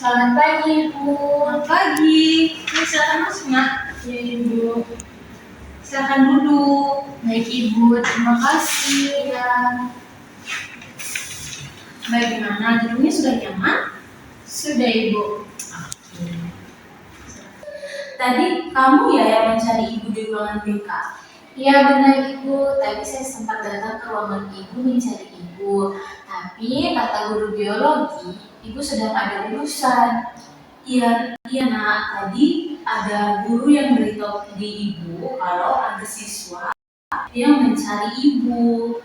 Selamat pagi, Ibu. Selamat pagi. Silakan masuk, Nak. Ya, Ibu. Silakan duduk. Baik, Ibu. Terima kasih. Ya. Bagaimana? Tidurnya sudah nyaman? Sudah, Ibu. Tadi kamu ya yang mencari Ibu di ruangan BK? Iya, benar, Ibu. Tadi saya sempat datang ke ruangan Ibu mencari Ibu. Tapi kata guru biologi, Ibu sedang ada urusan. Iya, Nak. Tadi ada guru yang beritahu di Ibu kalau ada siswa yang mencari Ibu.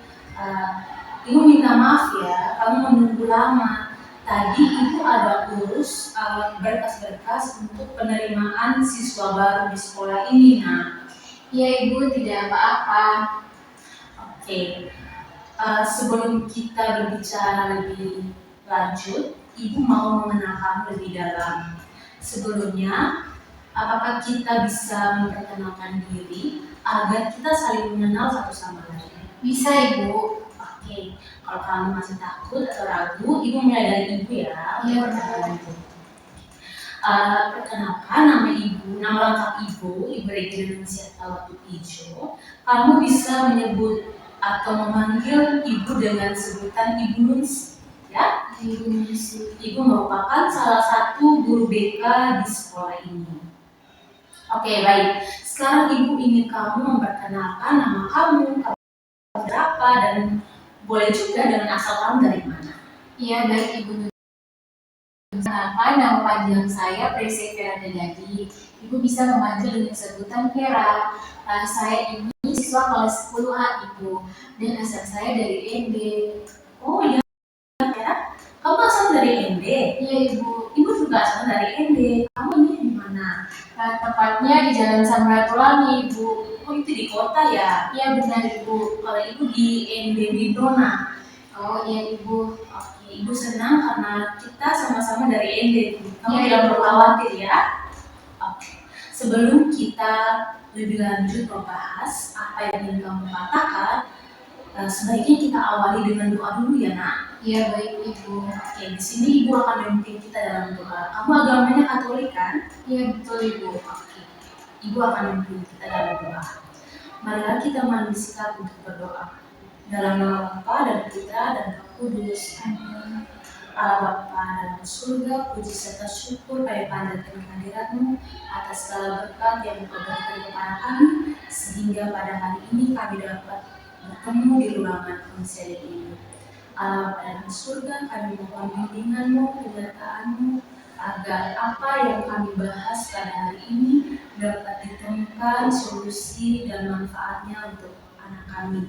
Ibu minta maaf ya, kamu menunggu lama. Tadi Ibu ada urus berkas-berkas untuk penerimaan siswa baru di sekolah ini, Nak. Iya, Ibu, tidak apa-apa. Oke. Sebelum kita berbicara lebih lanjut, Ibu mau mengenal kamu lebih dalam. Sebelumnya, apakah kita bisa memperkenalkan diri agar kita saling mengenal satu sama lain? Bisa, Ibu. Oke, kalau kamu masih takut atau ragu, Ibu mulai dari Ibu ya. Iya, Perkenalkan nama Ibu, nama lengkap Ibu Regina Siatawati Ijo. Kamu bisa menyebut atau memanggil Ibu dengan sebutan Ibu Nunsi, ya? Ibu Nunsi. Ibu merupakan salah satu guru BK di sekolah ini. Oke, baik. Sekarang Ibu ingin kamu memperkenalkan nama kamu berapa, dan boleh juga dengan asal kamu dari mana. Iya, baik, Ibu Nunsi. Nama panjang saya Prese Vera Dadadi. Ibu bisa memanggil dengan sebutan Vera. Saya ini siswa kelas 10A, Ibu, dan asal saya dari ND. Oh iya, ya. Kamu asal dari ND? Iya, Ibu. Ibu juga asal dari ND. Kamu ini di mana? Tepatnya di Jalan Samratulangi, Ibu. Oh, itu di kota ya? Iya, benar, Ibu. Kalau Ibu di ND di Dona. Oh iya, Ibu. Oke, Ibu senang karena kita sama-sama dari ND. Kamu Ya, tidak Ibu. perlu khawatir ya. Oke. Sebelum kita lebih lanjut membahas apa yang ingin kamu katakan, sebaiknya kita awali dengan doa dulu ya, Nak. Iya, baik, Ibu. Oke, di sini Ibu akan memimpin kita dalam doa. Kamu agamanya Katolik kan? Iya, betul, Ibu. Oke. Ibu akan memimpin kita dalam doa. Marilah kita mengambil sikap untuk berdoa. Dalam nama Bapa dan Putra dan Roh Kudus. Amin. Allah Bapa dalam surga, puji serta syukur kami panjatkan kehadirat-Mu atas segala berkat yang Engkau berikan kepada kami, sehingga pada hari ini kami dapat bertemu di ruangan konsili ini. Allah Bapa dalam surga, kami mohon bimbingan-Mu, penyertaan-Mu, agar apa yang kami bahas pada hari ini dapat ditemukan solusi dan manfaatnya untuk anak kami.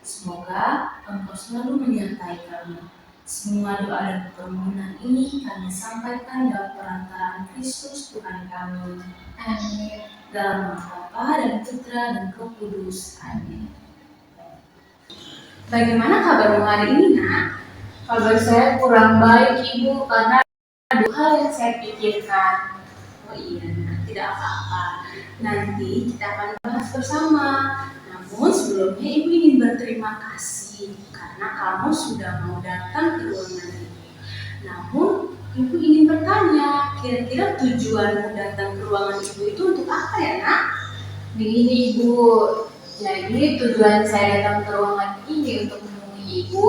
Semoga Engkau selalu menyertai kami. Semua doa dan permohonan ini kami sampaikan dalam perantaraan Kristus Tuhan kami. Amin. Dalam nama Bapa dan Putra dan Roh Kudus. Amin. Bagaimana kabarmu hari ini, Nak? Kabar saya kurang baik, Ibu, karena ada hal yang saya pikirkan. Oh iya, Nak, tidak apa-apa. Nanti kita akan bahas bersama. Namun sebelumnya Ibu ingin berterima kasih karena kamu sudah mau datang ke ruangan ini. Namun Ibu ingin bertanya, kira-kira tujuanmu datang ke ruangan Ibu itu untuk apa ya, Nak? Begini, Ibu. Jadi tujuan saya datang ke ruangan ini untuk menemui Ibu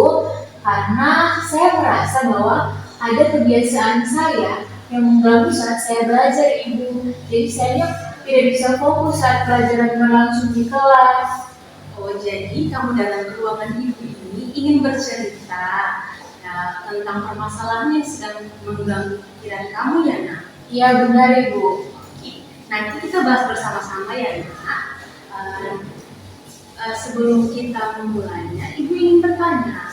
karena saya merasa bahwa ada kebiasaan saya yang mengganggu saat saya belajar, Ibu. Jadi saya tidak bisa fokus saat pelajaran berlangsung di kelas. Oh, jadi kamu datang ke ruangan Ibu ini ingin bercerita tentang permasalahan yang sedang mengganggu pikiran kamu ya, Nak? Iya, benar, Ibu. Oke. Nanti kita bahas bersama-sama ya, Nak. Sebelum kita memulainya, Ibu ingin bertanya,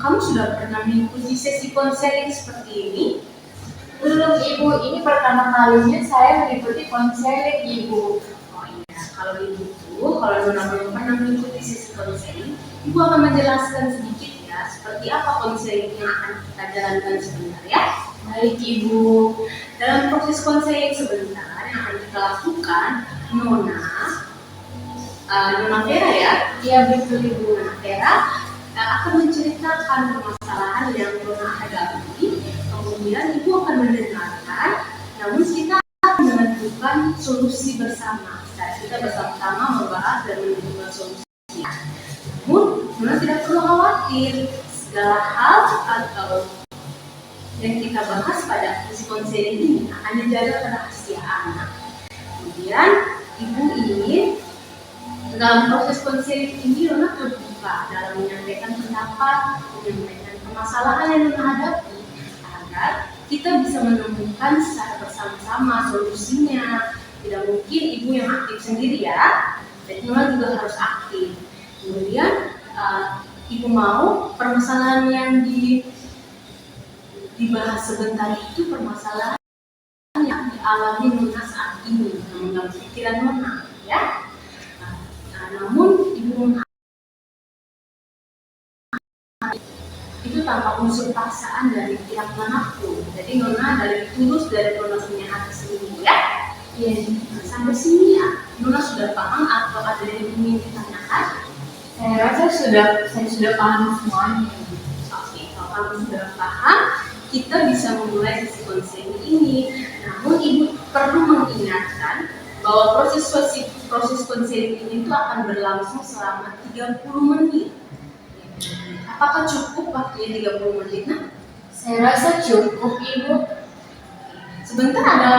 kamu sudah pernah mengikuti sesi konseling seperti ini? Belum, Ibu. Ini pertama kalinya saya mengikuti konseling, Ibu. Oh iya, kalau begitu, kalau Nona belum pernah mengikuti sesi konseling, Ibu akan menjelaskan sedikit ya, seperti apa konseling yang akan kita jalankan sebentar ya. Baik, Ibu. Dalam proses konseling sebentar yang akan kita lakukan, Nona Vera ya? Iya, betul, Ibu. Nona Vera akan menceritakan permasalahan yang Nona hadapi, kemudian kemudian ibu akan mendengarkan, namun kita akan menentukan solusi bersama. Dan kita bersama-sama membahas dan menentukan solusi. Namun, Nona tidak perlu khawatir, segala hal atau yang kita bahas pada sesi konseling ini akan dijaga kerahasiaan. Kemudian, ibu ingin dalam proses konseling ini Nona terbuka dalam menyampaikan pendapat, menyampaikan permasalahan yang Nona hadapi, agar kita bisa menemukan secara bersama-sama solusinya. Tidak mungkin ibu yang aktif sendiri ya, jadi Nona juga harus aktif. Kemudian ibu mau permasalahan yang dibahas sebentar itu permasalahan yang dialami Nona saat ini, yang mengganggu pikiran Nona, ya. Namun ibu itu tanpa unsur paksaan dari pihak manapun. Jadi Nona dari tulus dari Nona punya hati sendiri, ya. Iya. Sampai sini ya, Nona sudah paham atau ada yang ingin ditanyakan? Saya rasa saya sudah paham semuanya. Oke, kalau kamu sudah paham, kita bisa memulai sesi konseling ini. Namun ibu perlu mengingatkan bahwa proses konseling ini itu akan berlangsung selama 30 menit. Apakah cukup waktunya 30 menit? Nah, Saya rasa cukup, Ibu. sebentar ada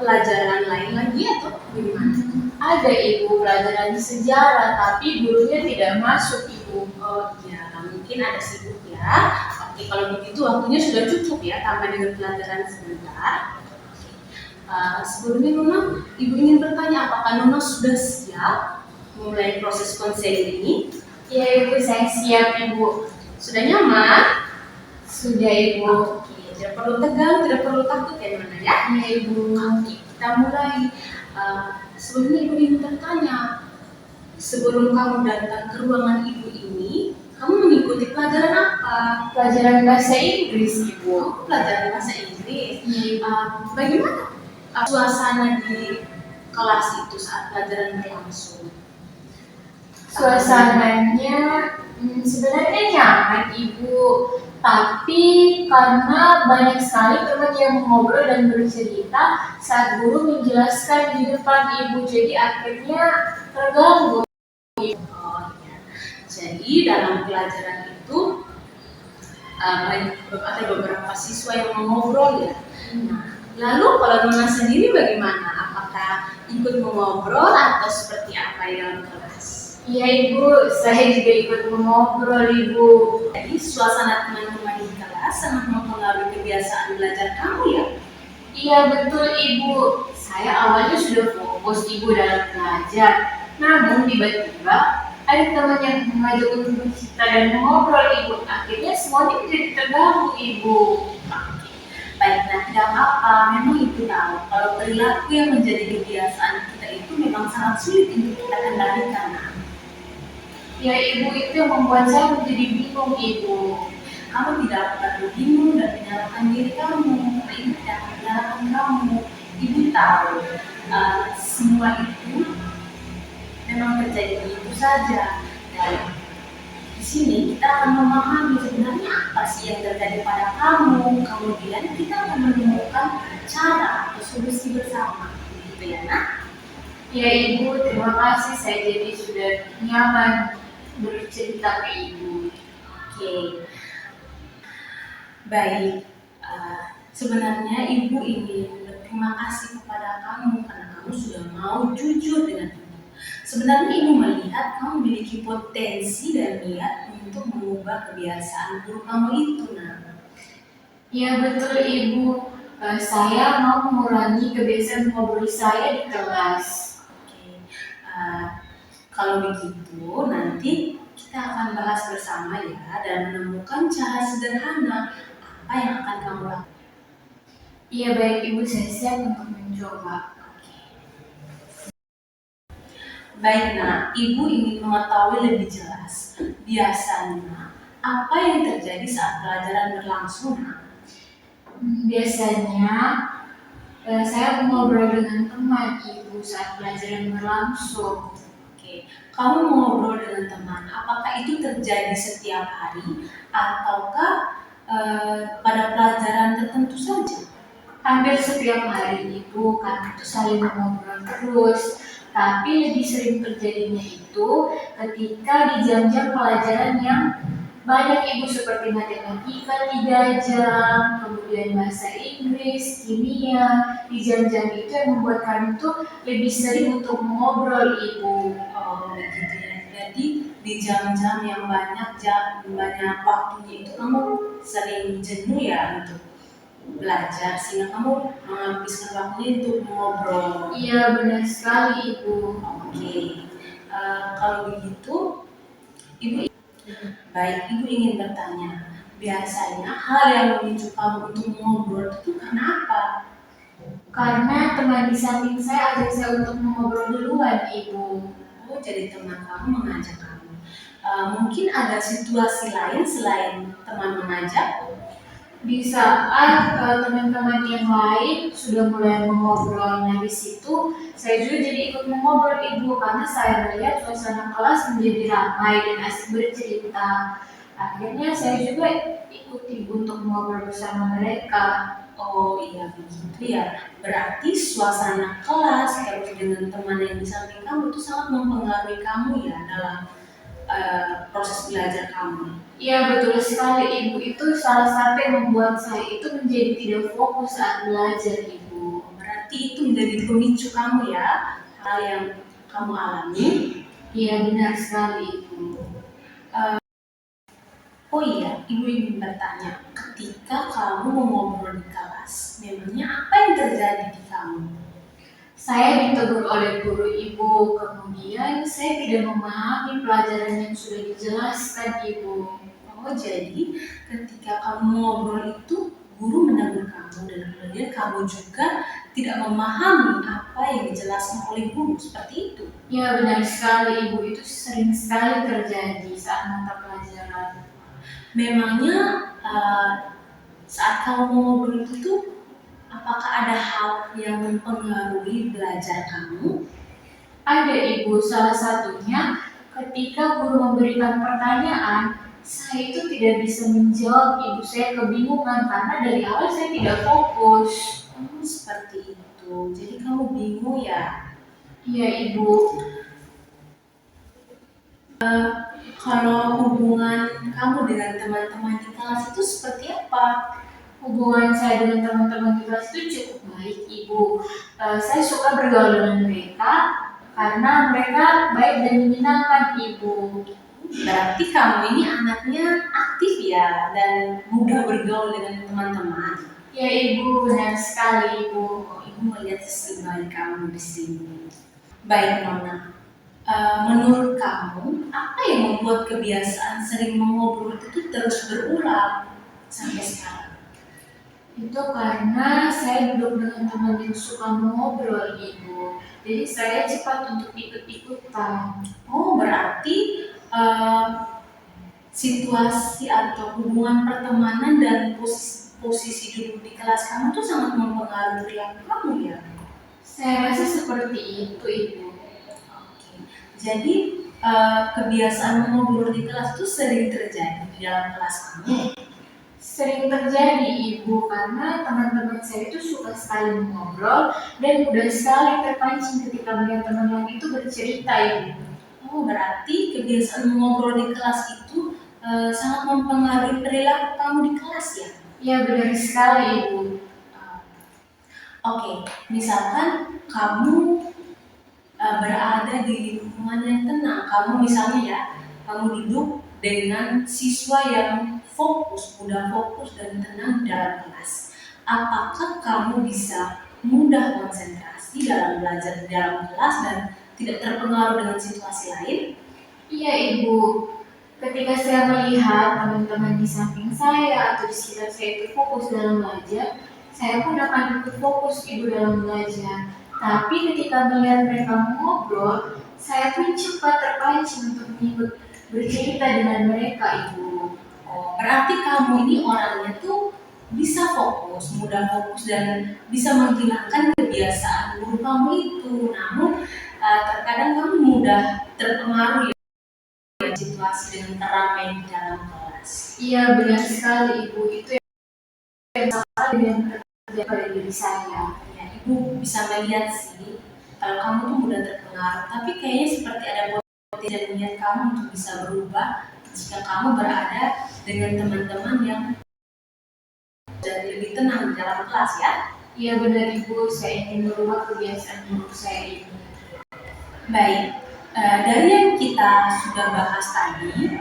pelajaran lain lagi atau bagaimana? Ada Ibu pelajaran sejarah, tapi gurunya tidak masuk, Ibu. Oh ya, mungkin ada sibuk ya. Oke, kalau begitu waktunya sudah cukup ya, tambah dengan pelajaran sebentar. Sebelumnya Nona, Ibu ingin bertanya apakah Nona sudah siap memulai proses konseling ini? Ya Ibu, saya siap Ibu. Sudah nyaman? Sudah Ibu. Oke, tidak perlu tegang, tidak perlu takut ya Nona ya. Ya Ibu. Oke, kita mulai. Sebelumnya Ibu ingin bertanya, sebelum kamu datang ke ruangan Ibu ini, kamu mengikuti pelajaran apa? Pelajaran bahasa Inggris Ibu. Pelajaran bahasa Inggris. Iya. Bagaimana suasana di kelas itu saat pelajaran berlangsung? Suasananya sebenarnya nyaman Ibu, tapi karena banyak sekali teman yang mengobrol dan bercerita saat guru menjelaskan di depan Ibu, jadi akhirnya terganggu. Oh, ya. Jadi dalam pelajaran itu ada beberapa siswa yang mengobrol ya. Nah, lalu kalau Nona sendiri bagaimana? Apakah ikut mengobrol atau seperti apa di dalam kelas? Iya Ibu, saya juga ikut mengobrol Ibu. Jadi suasana teman-teman di kelas sangat mempengaruhi kebiasaan belajar kamu ya? Iya betul Ibu, saya awalnya sudah fokus Ibu dalam belajar, namun tiba-tiba ada teman yang mengajak untuk bercerita dan mengobrol Ibu, akhirnya semuanya menjadi terganggu Ibu. Baik, nah tidak apa-apa, memang itu tahu kalau perilaku yang menjadi kebiasaan kita itu memang sangat sulit untuk kita kendalikan. Ya Ibu, itu yang membuat saya menjadi bingung Ibu. Kamu tidak perlu bingung dan menyalahkan diri kamu. Ini tidak menyalahkan kamu. Ibu tahu semua itu memang terjadi begitu saja. Dan di sini kita akan memahami sebenarnya apa sih yang terjadi pada kamu. Kemudian kita akan menemukan cara atau solusi bersama. Begitu ya, Nak? Ya Ibu, terima kasih, saya jadi sudah nyaman bercerita ke Ibu. Oke. Baik, sebenarnya Ibu ingin berterima kasih kepada kamu karena kamu sudah mau jujur dengan Ibu. Sebenarnya Ibu melihat kamu memiliki potensi dan niat untuk mengubah kebiasaan buruk kamu itu, Nah. Ya betul Ibu, saya mau mengurangi kebiasaan ngobrol saya di kelas. Oke, kalau begitu nanti kita akan bahas bersama ya dan menemukan cara sederhana apa yang akan kamu lakukan. Iya baik Ibu, saya siap untuk mencoba. Baik, Nah, Ibu ingin mengetahui lebih jelas biasanya apa yang terjadi saat pelajaran berlangsung, Nah? Biasanya saya mengobrol dengan teman Ibu saat pelajaran berlangsung. Oke, kamu mengobrol dengan teman, apakah itu terjadi setiap hari ataukah pada pelajaran tertentu saja? Hampir setiap hari Ibu, karena itu saling mengobrol terus. Tapi lebih sering terjadinya itu ketika di jam-jam pelajaran yang banyak Ibu, seperti matematika 3 jam, kemudian bahasa Inggris, kimia. Di jam-jam itu yang membuat kami tuh lebih sering untuk mengobrol Ibu. Oh begitu ya. Jadi di jam-jam yang banyak waktunya itu kamu sering jenuh ya untuk belajar sehingga kamu menghabiskan waktunya untuk mengobrol. Iya benar sekali Ibu. Oke. Kalau begitu, ibu ibu ingin bertanya. Biasanya hal yang memicu kamu untuk mengobrol itu kenapa? Karena teman di samping saya ajak saya untuk mengobrol duluan Ibu. Oh, jadi teman kamu mengajak kamu. Mungkin ada situasi lain selain teman mengajak? Di saat teman-teman yang lain sudah mulai mengobrol, nah di situ saya juga jadi ikut mengobrol Ibu, karena saya melihat suasana kelas menjadi ramai dan asik bercerita. Akhirnya saya juga ikut Ibu untuk mengobrol bersama mereka. Oh iya begitu ya. Berarti suasana kelas terus dengan teman yang di samping kamu itu sangat mempengaruhi kamu ya dalam proses belajar kamu. Iya betul sekali Ibu, itu salah satu yang membuat saya itu menjadi tidak fokus saat belajar Ibu. Berarti itu menjadi pemicu kamu ya, hal yang kamu alami. Iya benar sekali Ibu. Oh iya, Ibu ingin bertanya, ketika kamu mengobrol di kelas, memangnya apa yang terjadi di kamu? Saya ditegur oleh guru Ibu, kemudian saya tidak memahami pelajaran yang sudah dijelaskan Ibu. Oh jadi, ketika kamu ngobrol itu, guru menegur kamu dan kemudian kamu juga tidak memahami apa yang dijelaskan oleh guru, seperti itu? Ya benar sekali Ibu, itu sering sekali terjadi saat mata pelajaran. Memangnya saat kamu mengobrol itu apakah ada hal yang mempengaruhi belajar kamu? Ada Ibu, salah satunya ketika guru memberikan pertanyaan, saya itu tidak bisa menjawab Ibu, saya kebingungan karena dari awal saya tidak fokus. Oh, seperti itu. Jadi kamu bingung ya? Iya Ibu. Kalau hubungan kamu dengan teman-teman di kelas itu seperti apa? Hubungan saya dengan teman-teman di kelas itu cukup baik Ibu. Saya suka bergaul dengan mereka karena mereka baik dan menyenangkan Ibu. Berarti kamu ini anaknya aktif ya dan mudah bergaul dengan teman-teman. Ya Ibu, benar sekali Ibu. Oh, Ibu melihat sisi baik kamu di sini. Baik Nona, menurut kamu apa yang membuat kebiasaan sering mengobrol itu terus berulang sampai sekarang? Itu karena saya duduk dengan teman yang suka mengobrol Ibu. Jadi saya cepat untuk ikut-ikutan. Oh berarti situasi atau hubungan pertemanan dan posisi duduk di kelas kamu tuh sangat mempengaruhi perilaku kamu ya? Saya rasa seperti itu Ibu. Oke. Jadi kebiasaan mengobrol di kelas itu sering terjadi di dalam kelas kamu? Sering terjadi Ibu, karena teman-teman saya itu suka sekali mengobrol dan mudah sekali terpancing ketika melihat teman lain itu bercerita Ibu. Oh berarti kebiasaan mengobrol di kelas itu sangat mempengaruhi perilaku kamu di kelas ya? Ya benar sekali Ibu. Oke, misalkan kamu berada di lingkungan yang tenang, kamu misalnya ya, kamu duduk dengan siswa yang mudah fokus dan tenang dalam kelas. Apakah kamu bisa mudah konsentrasi dalam belajar di dalam kelas dan tidak terpengaruh dengan situasi lain? Iya Ibu, ketika saya melihat teman-teman di samping saya atau di sekitar saya itu fokus dalam belajar, saya pun akan ikut fokus Ibu dalam belajar. Tapi ketika melihat mereka mengobrol, saya pun cepat terpancing untuk ikut bercerita dengan mereka Ibu. Oh, berarti kamu ini orangnya tuh bisa fokus, mudah fokus dan bisa menghilangkan kebiasaan buruk kamu itu. Namun terkadang kamu mudah terpengaruh ya dengan situasi dengan keramaian di dalam kelas. kelas. Iya benar sekali Ibu, itu yang salah dengan kerja pada diri saya. Ya, Ibu bisa melihat sih, kalau kamu tuh mudah terpengaruh, tapi kayaknya seperti ada potensi dan niat kamu untuk bisa berubah jika kamu berada dengan teman-teman yang jadi lebih tenang di dalam kelas ya. Iya benar Ibu, saya ingin merubah kebiasaan buruk saya ini. Baik, dari yang kita sudah bahas tadi,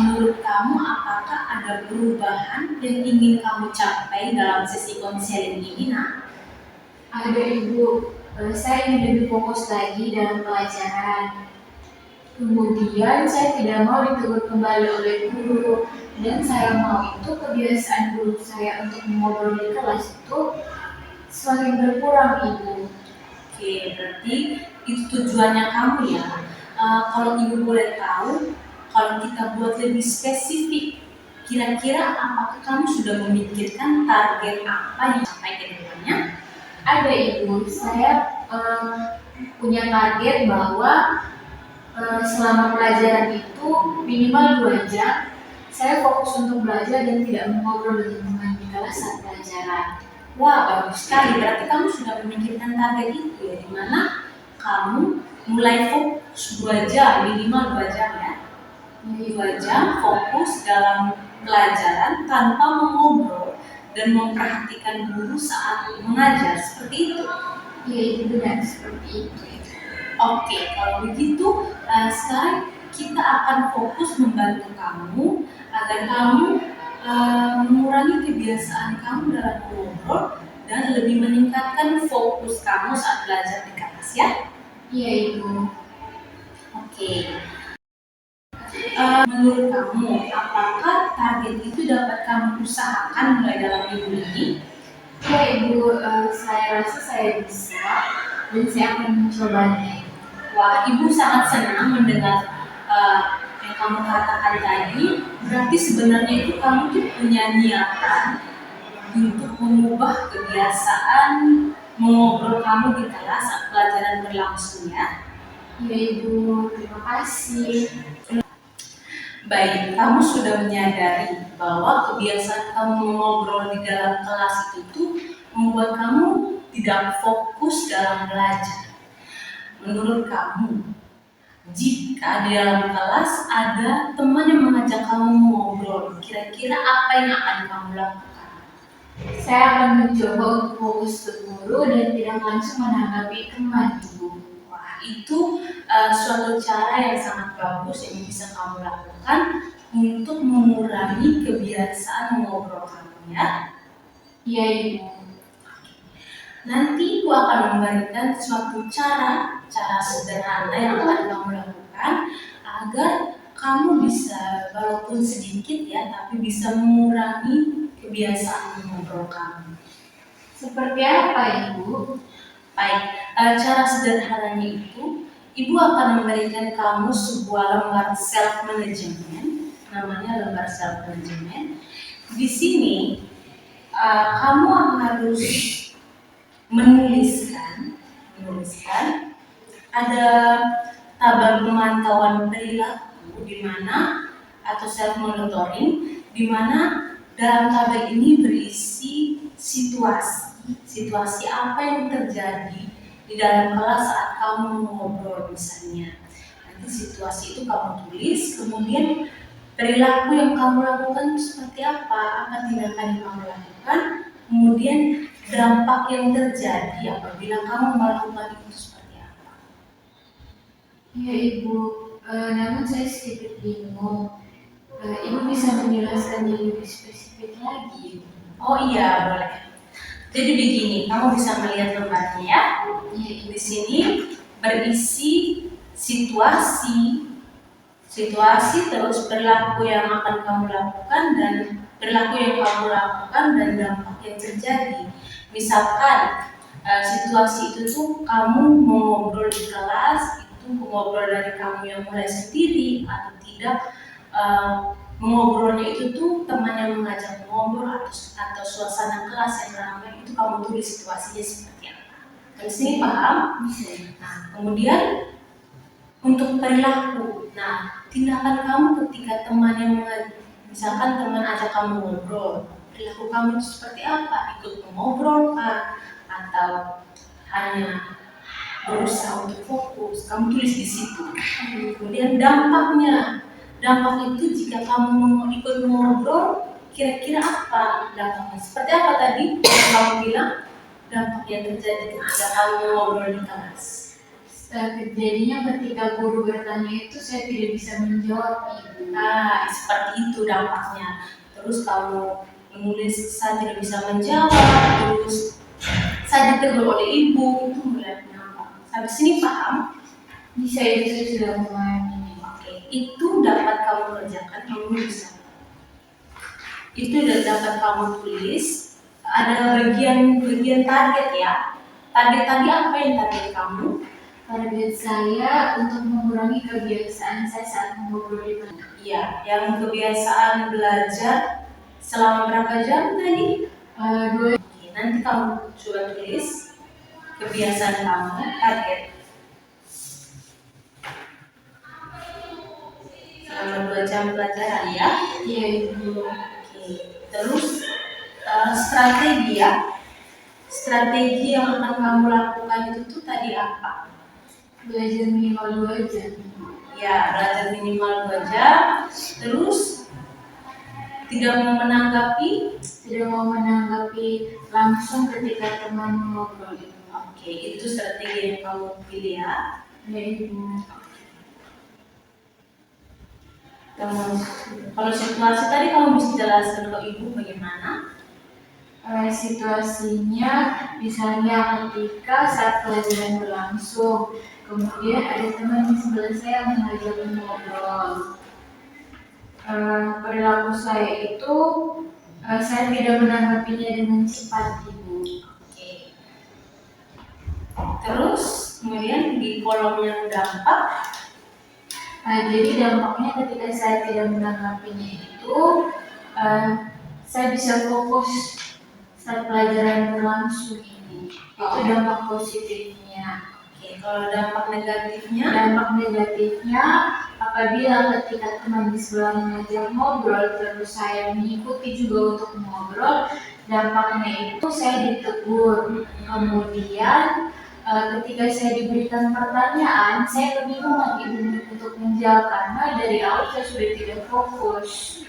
menurut kamu apakah ada perubahan yang ingin kamu capai dalam sesi konseling ini? Nah, Ada Ibu, saya ingin lebih fokus lagi dalam pelajaran. Kemudian saya tidak mau ditegur kembali oleh guru, dan saya mau itu kebiasaan buruk saya untuk mengobrol di kelas itu semakin berkurang Ibu. oke, berarti itu tujuannya kamu ya. Kalau Ibu boleh tahu, kalau kita buat lebih spesifik, kira-kira apakah kamu sudah memikirkan target apa yang sampai ke depannya? Ada Ibu, saya punya target bahwa selama pelajaran itu minimal 2 jam saya fokus untuk belajar dan tidak mengobrol dengan teman di kelas saat pelajaran. Wah, bagus sekali. Berarti kamu sudah memikirkan target itu ya, di mana kamu mulai fokus 2 jam, minimal 2 jam ya. 2 jam fokus dalam pelajaran tanpa mengobrol dan memperhatikan guru saat mengajar, seperti itu. Iya itu benar seperti itu. Oke, kalau begitu sekarang kita akan fokus membantu kamu agar kamu mengurangi kebiasaan kamu dalam mengobrol dan lebih meningkatkan fokus kamu saat belajar di kelas ya. Iya Ibu. Oke. Menurut kamu, apakah target itu dapat kamu usahakan mulai dalam minggu ini? Iya Ibu, saya rasa saya bisa dan saya akan mencobanya. Wah, Ibu sangat senang mendengar yang kamu katakan tadi. Berarti sebenarnya itu kamu tuh punya niatan untuk mengubah kebiasaan mengobrol kamu di kelas saat pelajaran berlangsung ya. Iya Ibu, terima kasih. Baik, kamu sudah menyadari bahwa kebiasaan kamu mengobrol di dalam kelas itu tuh membuat kamu tidak fokus dalam belajar. Menurut kamu, jika di dalam kelas ada teman yang mengajak kamu ngobrol, kira-kira apa yang akan kamu lakukan? Saya akan mencoba untuk fokus ke guru dan tidak langsung menanggapi teman Ibu. Wah, itu suatu cara yang sangat bagus yang bisa kamu lakukan untuk mengurangi kebiasaan mengobrol kamu ya. Iya Ibu. Nanti Ibu akan memberikan suatu cara sederhana yang akan kamu lakukan agar kamu bisa, walaupun sedikit ya, tapi bisa mengurangi kebiasaan mengobrol kamu. Seperti apa Ibu? Baik, cara sederhananya itu, Ibu akan memberikan kamu sebuah lembar self management, namanya lembar self management. Di sini kamu harus menuliskan ada tabel pemantauan perilaku di mana atau self monitoring di mana dalam tabel ini berisi situasi apa yang terjadi di dalam kelas saat kamu mengobrol misalnya. Nanti situasi itu kamu tulis, kemudian perilaku yang kamu lakukan seperti apa tindakan yang kamu lakukan, kemudian dampak yang terjadi apabila kamu melakukan itu seperti apa. Iya Ibu, namun saya sedikit bingung. Ibu bisa menjelaskannya lebih spesifik lagi? Oh iya, boleh. Jadi begini, kamu bisa melihat lembarnya ya. Iya, Di sini berisi situasi terus perilaku yang akan kamu lakukan dan dampak yang terjadi. Misalkan situasi itu tuh kamu mengobrol di kelas, itu mengobrol dari kamu yang mulai sendiri atau tidak, mengobrolnya itu tuh teman yang mengajak ngobrol atau suasana kelas yang ramai, itu kamu tulis situasinya seperti apa. Dari sini paham? Nah, kemudian untuk perilaku, nah tindakan kamu ketika teman yang Misalkan teman ajak kamu ngobrol, perilaku kamu itu seperti apa? Ikut mengobrol kah? Atau hanya berusaha untuk fokus? Kamu tulis di situ. Kemudian dampak itu jika kamu ikut mengobrol, kira-kira apa dampaknya? Seperti apa tadi yang kamu bilang? Dampak yang terjadi ketika kamu mengobrol di kelas. Kejadiannya ketika guru bertanya itu saya tidak bisa menjawab, Ibu. Nah, seperti itu dampaknya. Terus kamu menulis saya tidak bisa menjawab, terus saya ditegur oleh ibu, itu mulai dampak. Sampai sini paham? Bisa, itu saya sudah memahami. Oke, itu dapat kamu kerjakan, kamu bisa. Itu dapat kamu tulis. Ada bagian target ya. Target tadi apa yang target kamu? Target saya untuk mengurangi kebiasaan saya saat mengobrol di kelas. Iya, yang kebiasaan belajar selama berapa jam tadi? 2. Oke, nanti kamu coba tulis kebiasaan kamu, target. Selama 2 jam pelajaran ya. Iya, Ibu. Oke, terus strategi ya. Strategi yang akan kamu lakukan itu tuh tadi apa? Belajar minimal 2 jam. Ya, belajar minimal 2 jam. Terus tidak mau menanggapi langsung ketika teman mengobrol itu. Oke, itu strategi yang kamu pilih ya. Ya, Ibu. Kalau situasi tadi kamu bisa jelaskan ke ibu bagaimana? Situasinya misalnya ketika saat pelajaran berlangsung, kemudian ada teman di sebelah saya mengajak mengobrol. Perilaku saya itu saya tidak menanggapinya dengan cepat, Ibu. Oke. Terus kemudian di kolom yang dampak, jadi dampaknya ketika saya tidak menanggapinya itu saya bisa fokus saat pelajaran berlangsung ini. Itu dampak positifnya. Oke, kalau dampak negatifnya? Dampak negatifnya apabila ketika teman di sebelah mengajak ngobrol terus saya mengikuti juga untuk mengobrol, dampaknya itu saya ditegur. Kemudian ketika saya diberikan pertanyaan, saya kebingungan Ibu untuk menjawab karena dari awal saya sudah tidak fokus.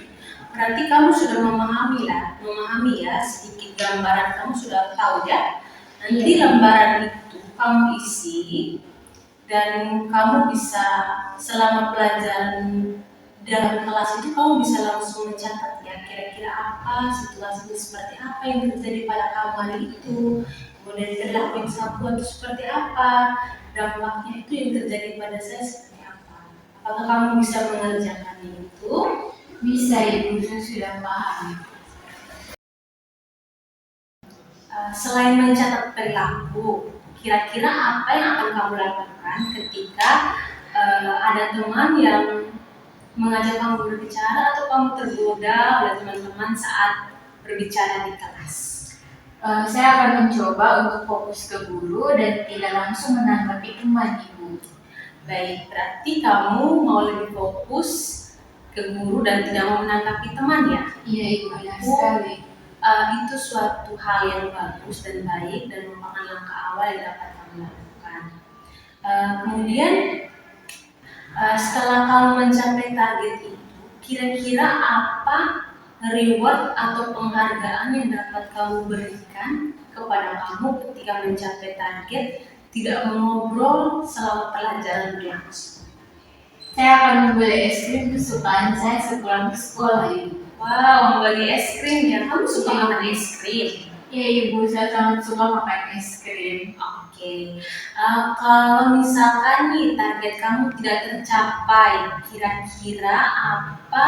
Berarti kamu sudah memahami ya, sedikit gambaran kamu sudah tahu ya. Nanti lembaran itu kamu isi dan kamu bisa selama pelajaran dalam kelas itu kamu bisa langsung mencatat ya kira-kira apa situasinya seperti apa yang terjadi pada kamu hari itu, kemudian perilaku yang salah itu seperti apa, dampaknya itu yang terjadi pada saya seperti apa. Apakah kamu bisa mengerjakan itu? Bisa, Ibu, saya sudah paham. Selain mencatat perilaku, kira-kira apa yang akan kamu lakukan ketika ada teman yang mengajak kamu berbicara atau kamu tergoda oleh teman-teman saat berbicara di kelas? Saya akan mencoba untuk fokus ke guru dan tidak langsung menanggapi teman, Ibu. Baik, berarti kamu mau lebih fokus ke guru dan tidak mau menanggapi teman ya? Iya, Ibu, benar sekali. Itu suatu hal yang bagus dan baik dan merupakan langkah awal yang dapat kamu lakukan. Kemudian setelah kamu mencapai target itu, kira-kira apa reward atau penghargaan yang dapat kamu berikan kepada kamu ketika mencapai target tidak mengobrol selama pelajaran berlangsung? Saya akan membeli es krim kesukaan saya sepulang sekolah, Ibu. Wow, membeli es krim ya? Kamu suka makan es krim? Iya, Ibu, saya sangat suka makan es krim. Oke. Kalau misalkan nih target kamu tidak tercapai, kira-kira apa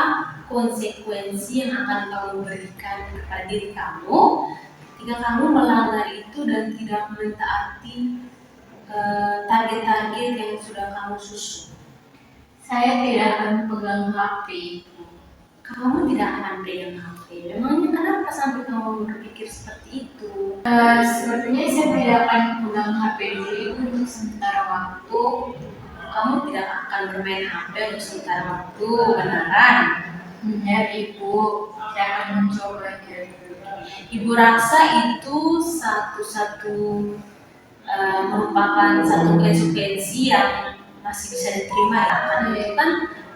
konsekuensi yang akan kamu berikan kepada diri kamu ketika kamu melanggar itu dan tidak mentaati target-target yang sudah kamu susun? Saya tidak akan pegang HP, Ibu. Kamu tidak akan pegang HP. Memangnya kenapa sampai kamu berpikir seperti itu? Sepertinya saya tidak akan pegang HP dulu, Ibu, untuk sementara waktu. Kamu tidak akan bermain HP untuk sementara waktu, beneran? Benar Ibu, saya akan mencoba Ibu rasa itu merupakan satu konsekuensi yang masih bisa diterima ya, karena itu kan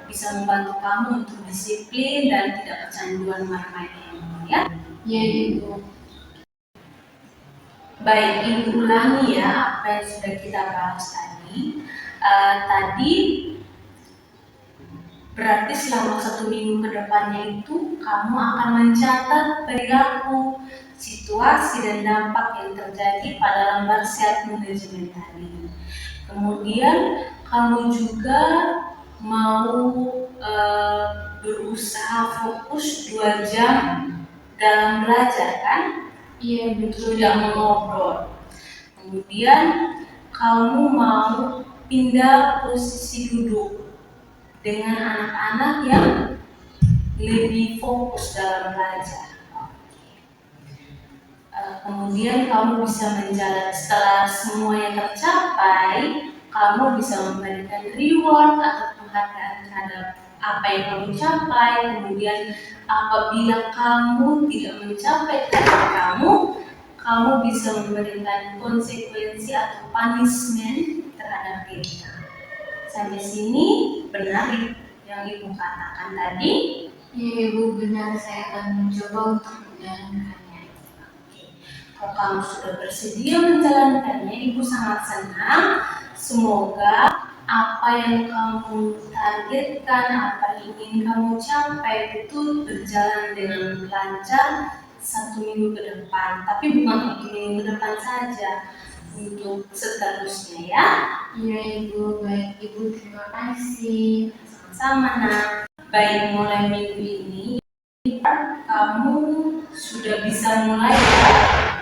bisa membantu kamu untuk disiplin dan tidak kecanduan main-main ya. Iya Ibu. Baik, Ibu ulangi ya apa yang sudah kita bahas tadi. Tadi berarti selama 1 minggu ke depannya itu kamu akan mencatat perilaku, situasi dan dampak yang terjadi pada lembar self management tadi. Kemudian kamu juga mau berusaha fokus 2 jam dalam belajar kan? Iya betul. Tidak mengobrol. Kemudian kamu mau pindah posisi duduk dengan anak-anak yang lebih fokus dalam belajar. Kemudian kamu bisa menjalani setelah semuanya tercapai, kamu bisa memberikan reward atau penghargaan terhadap apa yang kamu capai. Kemudian apabila kamu tidak mencapai target kamu bisa memberikan konsekuensi atau punishment terhadap diri kamu. Sampai sini benar yang Ibu katakan tadi? Iya Ibu, benar, saya akan mencoba untuk menjalankannya. Kalau kamu sudah bersedia menjalankannya, Ibu sangat senang. Semoga apa yang kamu targetkan, apa yang ingin kamu capai itu berjalan dengan lancar 1 minggu ke depan. Tapi bukan 1 minggu ke depan saja, untuk seterusnya ya. Iya Ibu, baik Ibu, terima kasih. Sama-sama nak. Baik, mulai minggu ini kamu sudah bisa mulai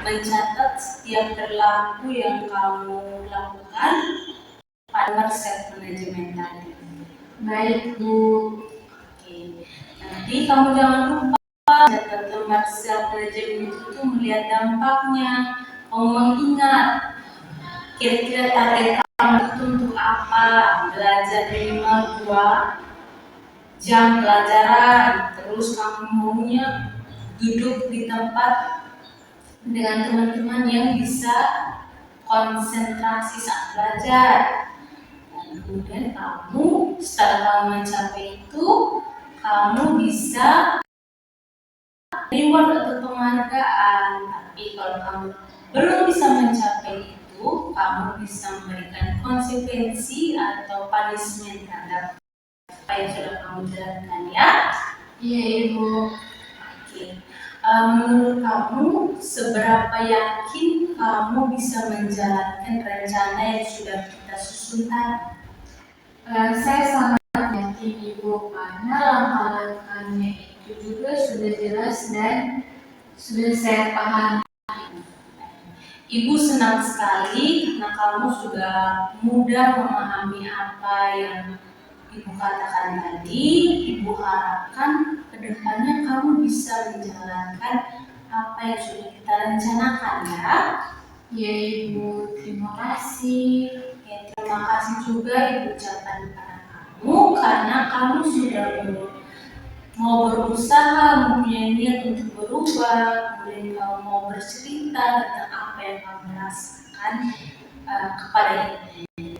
mencatat setiap perilaku yang kamu lakukan pada self management tadi. Baik Bu. Oke. Nanti kamu jangan lupa catat lembar self management itu melihat dampaknya. Kamu mengingat kira-kira target kamu itu untuk apa? Belajar minimal 2 jam pelajaran, terus kamu maunya duduk di tempat dengan teman-teman yang bisa konsentrasi saat belajar. Dan kemudian kamu setelah kamu mencapai itu, kamu bisa reward atau penghargaan. Tapi kalau kamu belum bisa mencapai itu, kamu bisa memberikan konsekuensi atau punishment terhadap apa yang sudah kamu jalankan ya. Iya Ibu. Oke. Menurut kamu seberapa yakin kamu bisa menjalankan rencana yang sudah kita susun tadi? Saya sangat yakin Ibu, karena langkah-langkahnya itu juga sudah jelas dan sudah saya pahami. Ibu senang sekali karena kamu sudah mudah memahami apa yang Ibu katakan tadi. Ibu harapkan kedepannya kamu bisa menjalankan apa yang sudah kita rencanakan ya. Ya Ibu, terima kasih. Ya, terima kasih juga Ibu ucapkan kepada kamu karena kamu sudah mau berusaha, mempunyai niat untuk berubah, kemudian kamu mau bercerita tentang apa yang kamu rasakan kepada Ibu.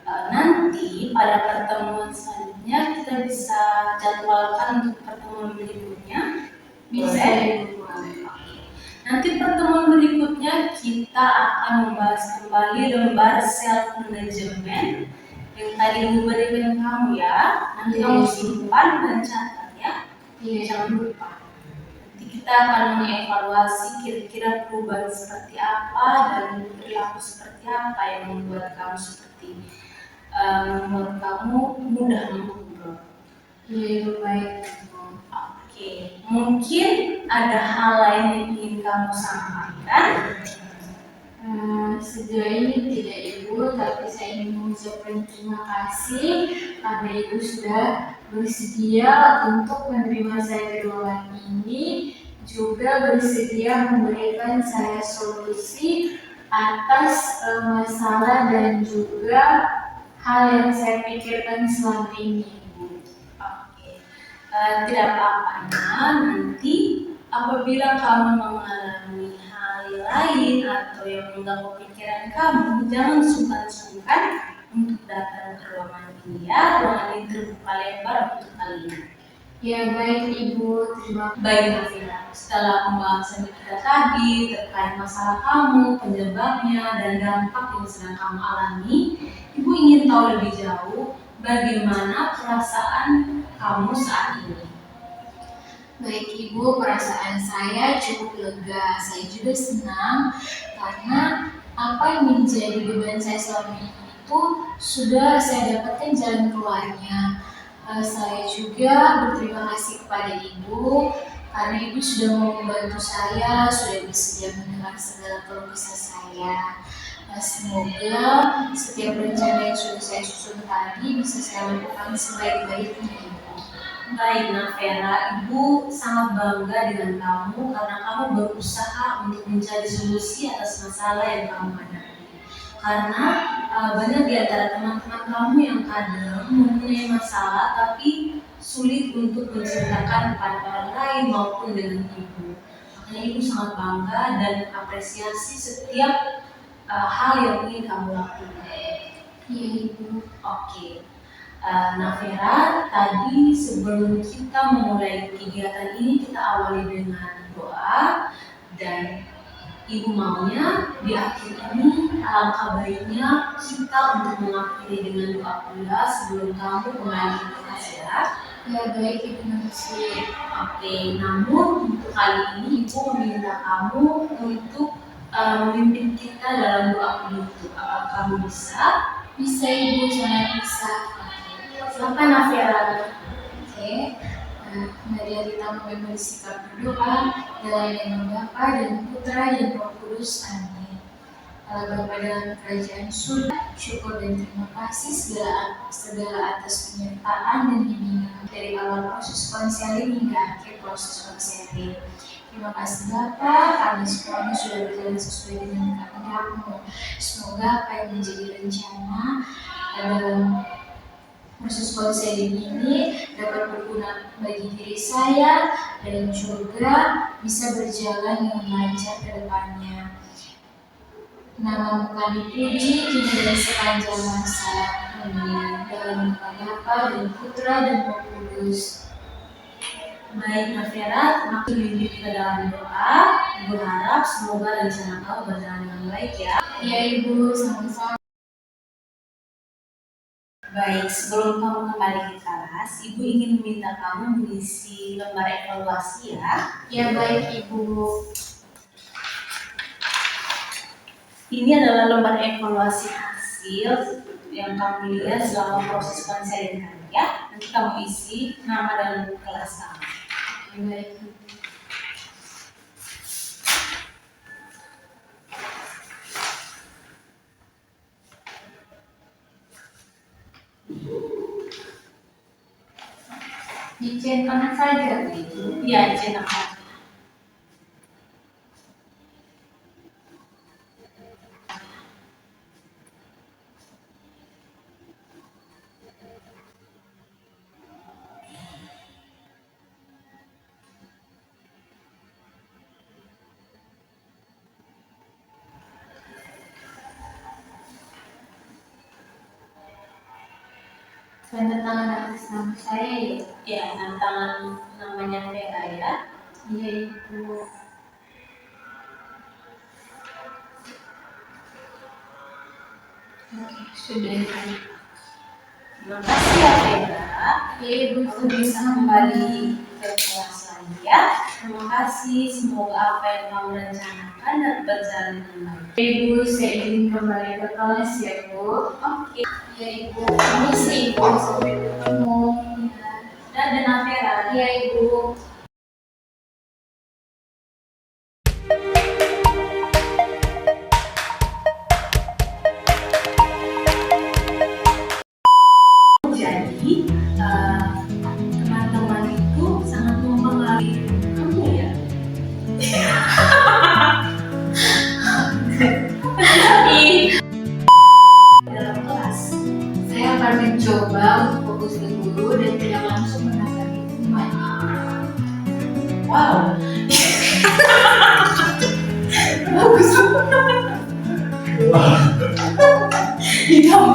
Nanti pada pertemuan selanjutnya kita bisa jadwalkan untuk pertemuan berikutnya. Bisa Ibu. Nanti pertemuan berikutnya kita akan membahas kembali lembar self management yang tadi Ibu berikan kamu ya. Nanti kamu simpan dan catat ya. Iya. Jangan lupa. Nanti kita akan mengevaluasi kira-kira perubahan seperti apa dan perilaku seperti apa yang membuat kamu mudah mengobrol. Iya baik. Oke, mungkin ada hal lain yang ingin kamu sampaikan? Sejauh ini tidak Ibu, tapi saya ingin mengucapkan terima kasih karena Ibu sudah bersedia untuk menerima saya di ruangan ini, juga bersedia memberikan saya solusi atas masalah dan juga hal yang saya pikirkan selama ini. Oke. Tidak apa-apanya nanti apabila kamu mengalami hal lain atau yang mengganggu pikiran kamu, jangan sungkan-sungkan untuk datang ke ruangan ini ya. Ruangan ini terbuka lebar untuk kalian. Ya baik Ibu, terima kasih. Baik Nafira, setelah pembahasan kita tadi terkait masalah kamu, penyebabnya, dan dampak yang sedang kamu alami, Ibu ingin tahu lebih jauh bagaimana perasaan kamu saat ini. Baik Ibu, perasaan saya cukup lega. Saya juga senang karena apa yang menjadi beban saya selama ini itu sudah saya dapatkan jalan keluarnya. Saya juga berterima kasih kepada Ibu karena Ibu sudah mau membantu saya, sudah bersedia mendengar segala keluh kesah saya. Semoga setiap rencana yang sudah saya susun tadi bisa saya lakukan sebaik-baiknya Ibu. Baik Nafira, Ibu sangat bangga dengan kamu karena kamu berusaha untuk mencari solusi atas masalah yang kamu hadapi. Karena banyak di antara teman-teman kamu yang kadang mempunyai masalah tapi sulit untuk menceritakan kepada orang lain maupun dengan Ibu. Makanya Ibu sangat bangga dan apresiasi setiap hal yang ingin kamu lakukan. Iya Ibu. Oke. Nafira, tadi sebelum kita memulai kegiatan ini kita awali dengan doa dan Ibu maunya di akhir ini alangkah baiknya kita untuk mengakhiri dengan doa pula sebelum kamu kembali ke kelas ya. Ya baik Ibu, makasih. Oke, namun untuk kali ini Ibu meminta kamu untuk memimpin kita dalam doa itu. Apakah kamu bisa? Bisa Ibu, sangat bisa. Silakan Nafira. Oke, mari kita mulai bersikap berdoa dalam nama Bapa dan Putra dan Roh Kudus. Amin. Allah Bapa dalam kerajaan surga, syukur dan terima kasih segala atas penyertaan dan bimbingan dari awal proses konseling hingga akhir proses konseling. Terima kasih Bapa, karena semuanya sudah berjalan sesuai dengan kehendak-Mu. Semoga apa yang menjadi rencana dalam proses konseling ini dapat berguna bagi diri saya dan juga bisa berjalan dengan lancar ke depannya. Nama-Mu kami puji kini dan sepanjang masa. Amin. Dalam nama Bapa dan Putra dan Roh Kudus. Baik Nafira, makin mimpi kita dalam doa. Ibu harap semoga rencana kamu berjalan dengan baik ya. Ya Ibu, sama-sama. Baik, sebelum kamu kembali ke kelas, Ibu ingin meminta kamu mengisi lembar evaluasi ya. Ya baik Ibu. Ini adalah lembar evaluasi hasil yang kamu lihat selama proses konseling tadi ya. Nanti kamu isi nama dan kelas kamu. Ya baik Ibu. Dicentangkan saja gitu. Ya, cetak aja. Tanda tangan atas nama saya ya. Ya, tantangan namanya Vera ya. Iya Ibu. Oke, sudah Ibu. Terima kasih ya Vera. Ya Ibu, Kamu bisa kembali ke kelas lagi ya. Terima kasih, semoga apa yang kamu rencanakan dapat berjalan dengan baik. Ibu, saya ingin kembali ke kelas ya Bu. Oke, Ya Ibu, permisi Ibu, sampai ketemu. dadah Vera. Ya Ibu. Jadi teman-teman itu sangat mempengaruhi kamu ya. Dalam kelas. Saya akan mencoba untuk fokus ke guru dan tidak langsung menanggapi teman. Wow. Bagus. Hitam.